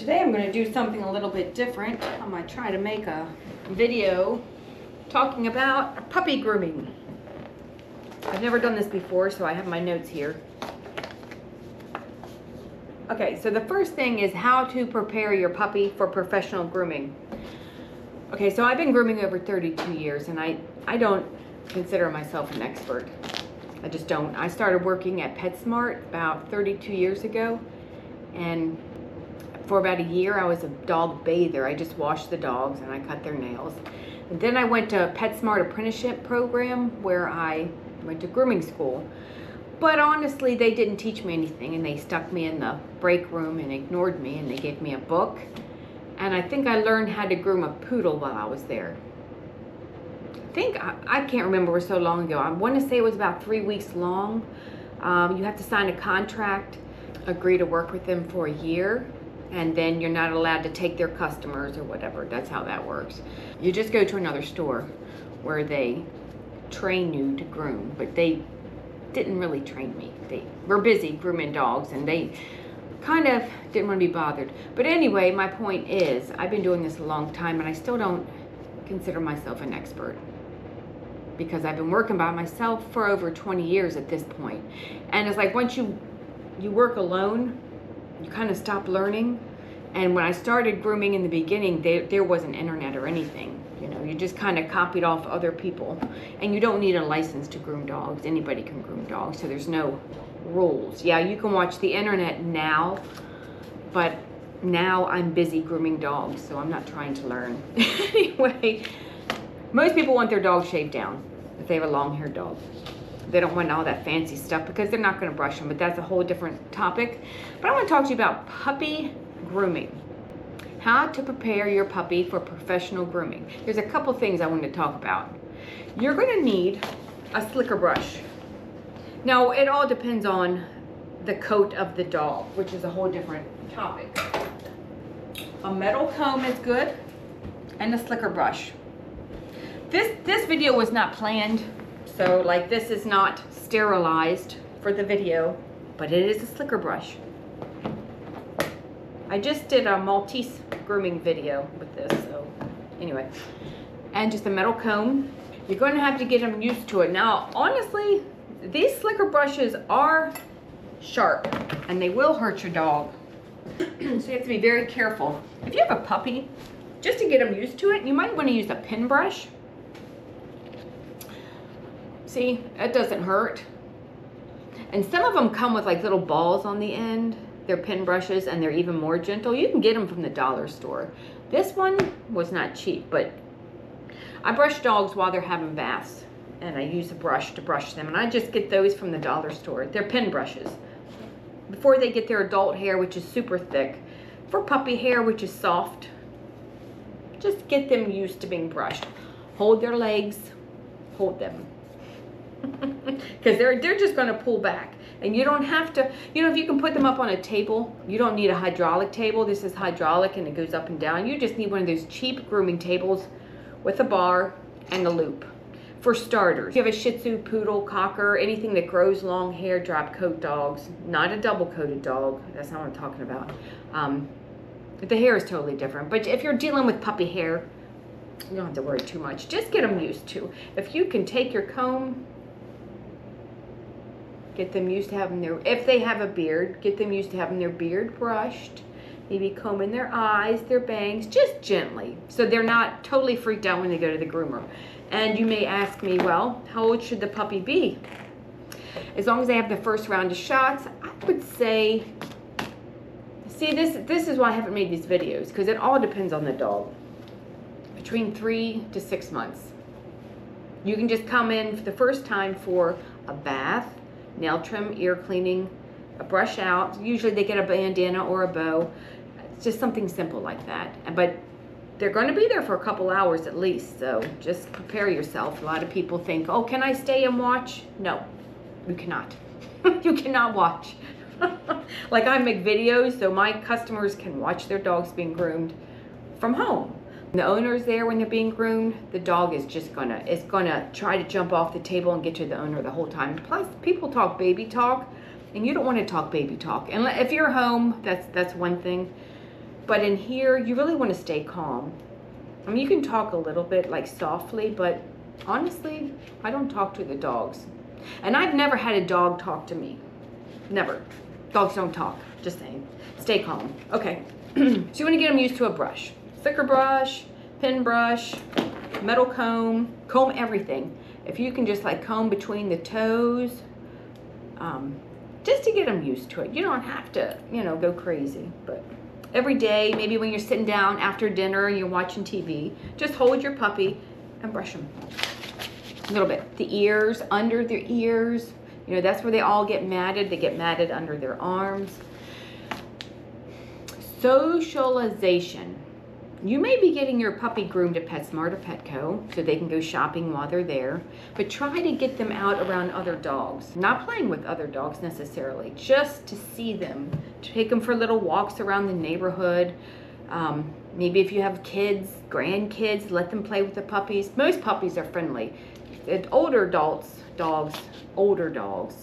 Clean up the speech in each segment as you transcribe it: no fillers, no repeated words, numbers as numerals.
Today I'm going to do something a little bit different. I'm going to try to make a video talking about puppy grooming. I've never done this before, so I have my notes here. Okay, so the first thing is how to prepare your puppy for professional grooming. Okay, so I've been grooming over 32 years, and I don't consider myself an expert. I just don't. I started working at PetSmart about 32 years ago, and for about a year I was a dog bather. I just washed the dogs and I cut their nails. And then I went to a PetSmart apprenticeship program where I went to grooming school. But honestly, they didn't teach me anything, and they stuck me in the break room and ignored me, and they gave me a book. And I think I learned how to groom a poodle while I was there. I can't remember, it was so long ago. I want to say it was about 3 weeks long. You have to sign a contract, agree to work with them for a year, and then you're not allowed to take their customers or whatever. That's how that works. You just go to another store where they train you to groom, but they didn't really train me. They were busy grooming dogs, and they kind of didn't want to be bothered. But anyway, my point is, I've been doing this a long time, and I still don't consider myself an expert, because I've been working by myself for over 20 years at this point. And it's like once you work alone, you kind of stop learning. And when I started grooming in the beginning, there wasn't internet or anything. You know, you just kind of copied off other people. And you don't need a license to groom dogs. Anybody can groom dogs, so there's no rules. Yeah, you can watch the internet now, but now I'm busy grooming dogs, so I'm not trying to learn. Anyway, most people want their dog shaved down if they have a long-haired dog. They don't want all that fancy stuff because they're not going to brush them, but that's a whole different topic. But I want to talk to you about puppy grooming. How to prepare your puppy for professional grooming. There's a couple things I want to talk about. You're going to need a slicker brush. Now, it all depends on the coat of the dog, which is a whole different topic. A metal comb is good, and a slicker brush. This video was not planned, so like this is not sterilized for the video, but it is a slicker brush. I just did a Maltese grooming video with this, so anyway. And just a metal comb. You're going to have to get them used to it. Now, honestly, these slicker brushes are sharp, and they will hurt your dog. So you have to be very careful. If you have a puppy, just to get them used to it, you might want to use a pin brush. See, it doesn't hurt. And some of them come with like little balls on the end. They're pin brushes, and they're even more gentle. You can get them from the dollar store. This one was not cheap, but I brush dogs while they're having baths, and I use a brush to brush them, and I just get those from the dollar store. They're pin brushes. Before they get their adult hair, which is super thick, for puppy hair, which is soft, just get them used to being brushed. Hold their legs, hold them. Because they're just going to pull back, and you don't have to, you know, if you can put them up on a table, you don't need a hydraulic table. This is hydraulic and it goes up and down. You just need one of those cheap grooming tables with a bar and a loop. For starters, if you have a Shih Tzu, Poodle, Cocker, anything that grows long hair, drop coat dogs, not a double coated dog, that's not what I'm talking about. The hair is totally different, but if you're dealing with puppy hair, you don't have to worry too much. Just get them used to. If you can take your comb, get them used to having their, if they have a beard, get them used to having their beard brushed. Maybe combing their eyes, their bangs, just gently, so they're not totally freaked out when they go to the groomer. And you may ask me, well, how old should the puppy be? As long as they have the first round of shots, I would say, see, this is why I haven't made these videos, because it all depends on the dog. Between 3 to 6 months. You can just come in for the first time for a bath, nail trim, ear cleaning, a brush out. Usually they get a bandana or a bow. It's just something simple like that. But they're going to be there for a couple hours at least, so just prepare yourself. A lot of people think, oh, can I stay and watch? No, you cannot. You cannot watch. Like, I make videos so my customers can watch their dogs being groomed from home. The owner's there when they're being groomed, the dog is just gonna try to jump off the table and get to the owner the whole time. Plus, people talk baby talk, and you don't want to talk baby talk. And if you're home, that's one thing. But in here, you really want to stay calm. I mean, you can talk a little bit, like softly, but honestly, I don't talk to the dogs. And I've never had a dog talk to me. Never. Dogs don't talk. Just saying. Stay calm. Okay. So you want to get them used to a brush. Thicker brush, pin brush, metal comb, comb everything. If you can just like comb between the toes, just to get them used to it. You don't have to, you know, go crazy, but every day, maybe when you're sitting down after dinner, you're watching TV, just hold your puppy and brush them a little bit. The ears, under their ears, you know, that's where they all get matted. They get matted under their arms. Socialization. You may be getting your puppy groomed at PetSmart or Petco so they can go shopping while they're there, but try to get them out around other dogs. Not playing with other dogs necessarily, just to see them. Take them for little walks around the neighborhood. Maybe if you have kids, grandkids, let them play with the puppies. Most puppies are friendly. Older dogs,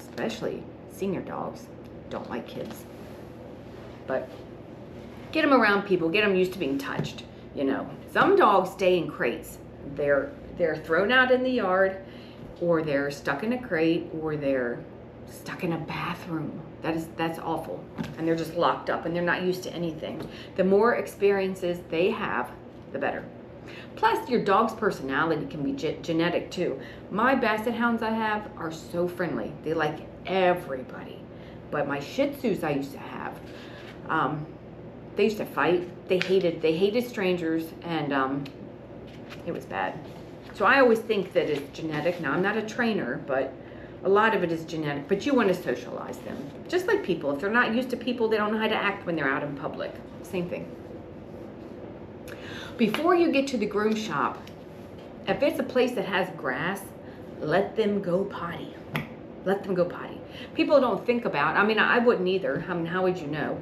especially senior dogs, don't like kids. But get them around people, get them used to being touched, you know. Some dogs stay in crates. They're thrown out in the yard, or they're stuck in a crate, or they're stuck in a bathroom. That's awful. And they're just locked up and they're not used to anything. The more experiences they have, the better. Plus, your dog's personality can be genetic too. My Basset Hounds I have are so friendly. They like everybody. But my Shih Tzus I used to have, they used to fight. They hated strangers, and it was bad. So I always think that it's genetic. Now, I'm not a trainer, but a lot of it is genetic. But you want to socialize them. Just like people. If they're not used to people, they don't know how to act when they're out in public. Same thing. Before you get to the groom shop, if it's a place that has grass, let them go potty. Let them go potty. People don't think about, I mean, I wouldn't either. I mean, how would you know?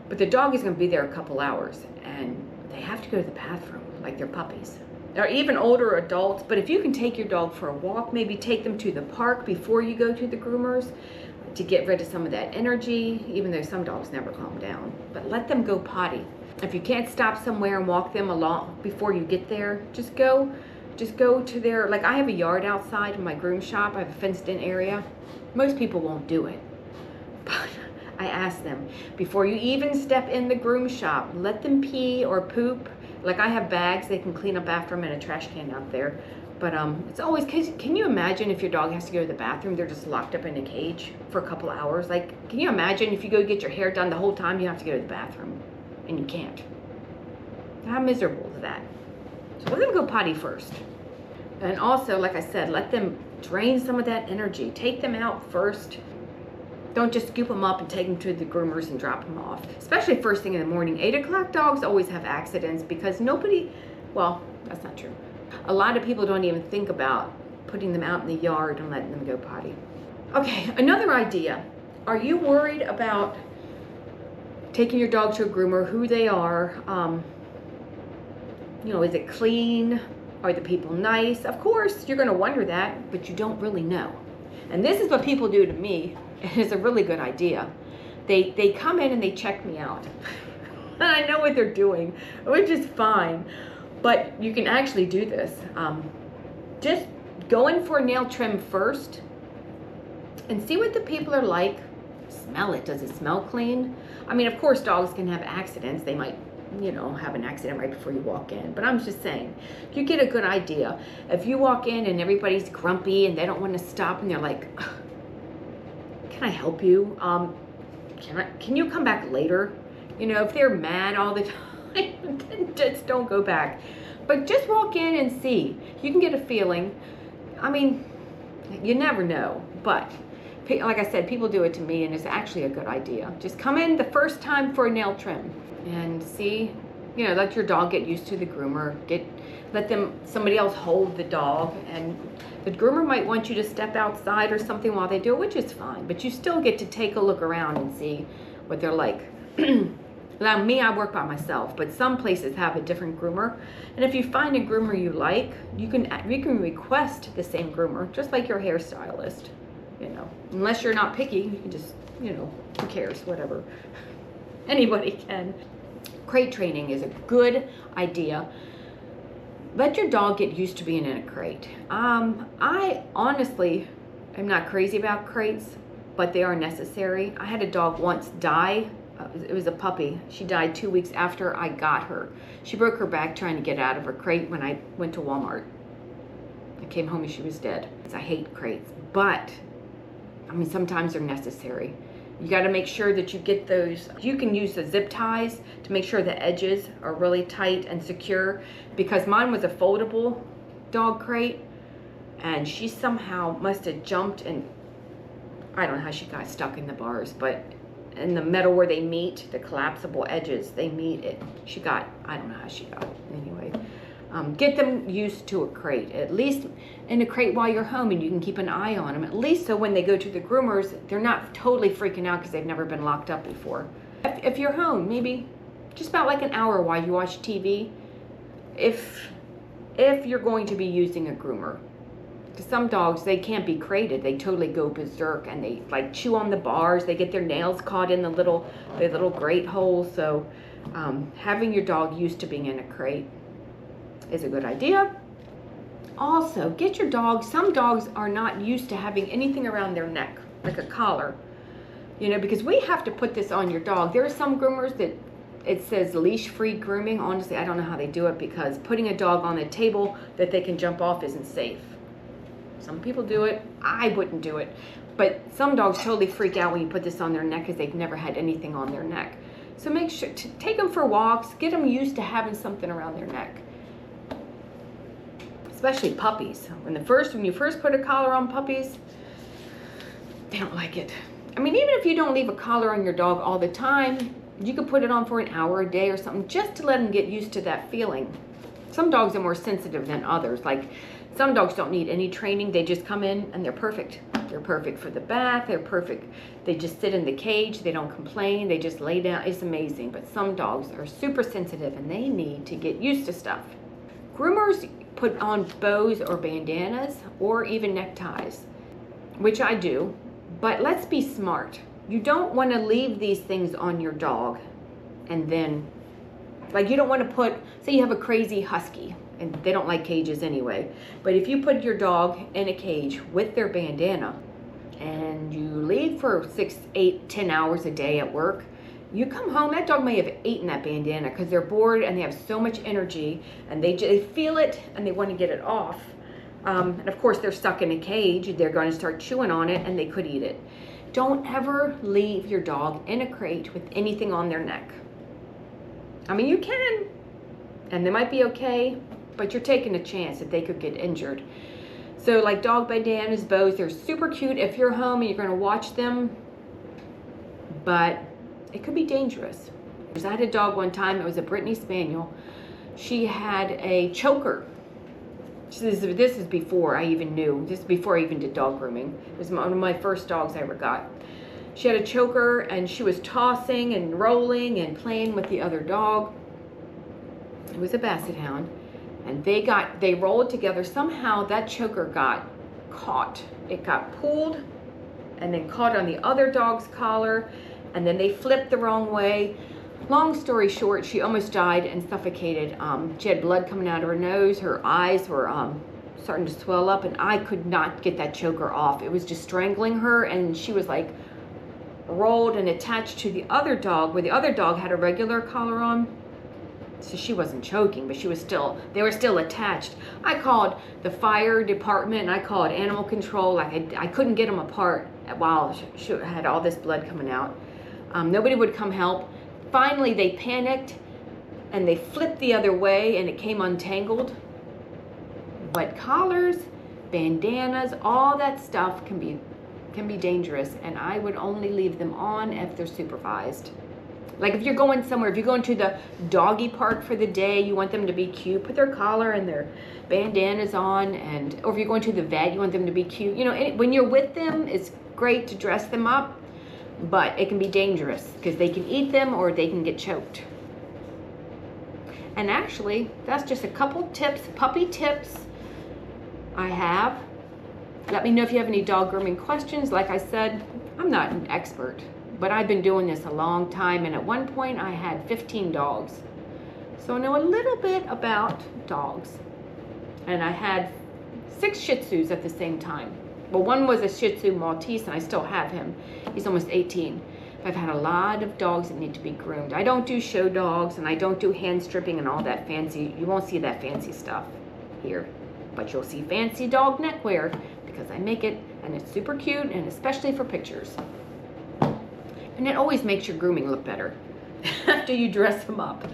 But the dog is going to be there a couple hours, and they have to go to the bathroom like they're puppies. Or even older adults. But if you can take your dog for a walk, maybe take them to the park before you go to the groomers to get rid of some of that energy, even though some dogs never calm down. But let them go potty. If you can't stop somewhere and walk them along before you get there, just go to their, like I have a yard outside of my groom shop. I have a fenced in area. Most people won't do it. But I ask them, before you even step in the groom shop, let them pee or poop. Like I have bags they can clean up after them in a trash can out there. But it's always, can you imagine if your dog has to go to the bathroom, they're just locked up in a cage for a couple hours? Like, can you imagine if you go get your hair done the whole time you have to go to the bathroom and you can't? How miserable is that? So let them go potty first. And also, like I said, let them drain some of that energy. Take them out first. Don't just scoop them up and take them to the groomers and drop them off. Especially first thing in the morning. 8 o'clock dogs always have accidents because nobody, well, that's not true. A lot of people don't even think about putting them out in the yard and letting them go potty. Okay, another idea. Are you worried about taking your dog to a groomer, who they are? You know, is it clean? Are the people nice? Of course, you're going to wonder that, but you don't really know. And this is what people do to me. It's a really good idea. They come in and they check me out. And I know what they're doing, which is fine. But you can actually do this. Just go in for a nail trim first and see what the people are like. Smell it. Does it smell clean? I mean, of course, dogs can have accidents. They might, you know, have an accident right before you walk in. But I'm just saying, you get a good idea. If you walk in and everybody's grumpy and they don't want to stop and they're like, can I help you? Can you come back later? You know, if they're mad all the time, then just don't go back. But just walk in and see. You can get a feeling. I mean, you never know. But like I said, people do it to me and it's actually a good idea. Just come in the first time for a nail trim and see, you know, let your dog get used to the groomer. Let somebody else hold the dog, and the groomer might want you to step outside or something while they do it, which is fine. But you still get to take a look around and see what they're like. Now, me, I work by myself, but some places have a different groomer. And if you find a groomer you like, you can request the same groomer, just like your hairstylist. You know, unless you're not picky, you can just, you know, who cares, whatever. Anybody can. Crate training is a good idea. Let your dog get used to being in a crate. I honestly am not crazy about crates, but they are necessary. I had a dog once die. It was a puppy. She died 2 weeks after I got her. She broke her back trying to get out of her crate when I went to Walmart. I came home and she was dead. I hate crates, but I mean, sometimes they're necessary. You got to make sure that you get those. You can use the zip ties to make sure the edges are really tight and secure, because mine was a foldable dog crate and she somehow must have jumped, and I don't know how she got stuck in the bars, but in the metal where they meet, the collapsible edges, they meet it. She got, I don't know how she got it. Anyway, get them used to a crate, at least in a crate while you're home, and you can keep an eye on them, at least so when they go to the groomers, they're not totally freaking out because they've never been locked up before. If you're home, maybe just about like an hour while you watch TV, if you're going to be using a groomer. Because some dogs, they can't be crated. They totally go berserk and they like chew on the bars. They get their nails caught in the little grate holes. So having your dog used to being in a crate is a good idea. Also, get your dog, some dogs are not used to having anything around their neck, like a collar. You know, because we have to put this on your dog. There are some groomers that it says leash-free grooming. Honestly, I don't know how they do it, because putting a dog on a table that they can jump off isn't safe. Some people do it. I wouldn't do it. But some dogs totally freak out when you put this on their neck because they've never had anything on their neck. So make sure to take them for walks. Get them used to having something around their neck. Especially puppies. When you first put a collar on puppies, they don't like it. I mean, even if you don't leave a collar on your dog all the time, you could put it on for an hour a day or something, just to let them get used to that feeling. Some dogs are more sensitive than others. Like, some dogs don't need any training. They just come in and they're perfect. They're perfect for the bath. They're perfect. They just sit in the cage. They don't complain. They just lay down. It's amazing. But some dogs are super sensitive and they need to get used to stuff. Groomers put on bows or bandanas or even neckties, which I do. But let's be smart. You don't want to leave these things on your dog and then, like, you don't want to put, say you have a crazy husky, and they don't like cages anyway. But if you put your dog in a cage with their bandana and you leave for 6, 8, 10 hours a day at work, you come home, that dog may have eaten that bandana because they're bored and they have so much energy and they feel it and they want to get it off. And of course they're stuck in a cage. They're going to start chewing on it and they could eat it. Don't ever leave your dog in a crate with anything on their neck. I mean, you can, and they might be okay, but you're taking a chance that they could get injured. So like dog bandanas, bows, they're super cute if you're home and you're going to watch them, but it could be dangerous. I had a dog one time, it was a Brittany Spaniel. She had a choker. This is before I even knew, this is before I even did dog grooming. It was one of my first dogs I ever got. She had a choker and she was tossing and rolling and playing with the other dog. It was a Basset Hound. And they rolled together. Somehow that choker got caught. It got pulled and then caught on the other dog's collar, and then they flipped the wrong way. Long story short, she almost died and suffocated. She had blood coming out of her nose. Her eyes were starting to swell up, and I could not get that choker off. It was just strangling her, and she was like rolled and attached to the other dog, where the other dog had a regular collar on. So she wasn't choking, but they were still attached. I called the fire department and I called animal control. Like I couldn't get them apart while she had all this blood coming out. Nobody would come help. Finally, they panicked and they flipped the other way and it came untangled. But collars, bandanas, all that stuff can be dangerous, and I would only leave them on if they're supervised. Like if you're going somewhere, if you're going to the doggy park for the day, you want them to be cute, put their collar and their bandanas on, or if you're going to the vet, you want them to be cute. You know, when you're with them, it's great to dress them up, but it can be dangerous because they can eat them or they can get choked. And actually, that's just a couple tips, puppy tips I have. Let me know if you have any dog grooming questions. Like I said, I'm not an expert. But I've been doing this a long time, and at one point I had 15 dogs. So I know a little bit about dogs. And I had 6 Shih Tzus at the same time. Well, one was a Shih Tzu Maltese, and I still have him. He's almost 18. I've had a lot of dogs that need to be groomed. I don't do show dogs, and I don't do hand stripping and all that fancy. You won't see that fancy stuff here. But you'll see fancy dog neckwear because I make it, and it's super cute, and especially for pictures. And it always makes your grooming look better after you dress them up.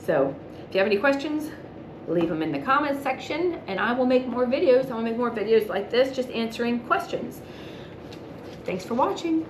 So if you have any questions, leave them in the comments section, and I will make more videos. I will make more videos like this, just answering questions. Thanks for watching.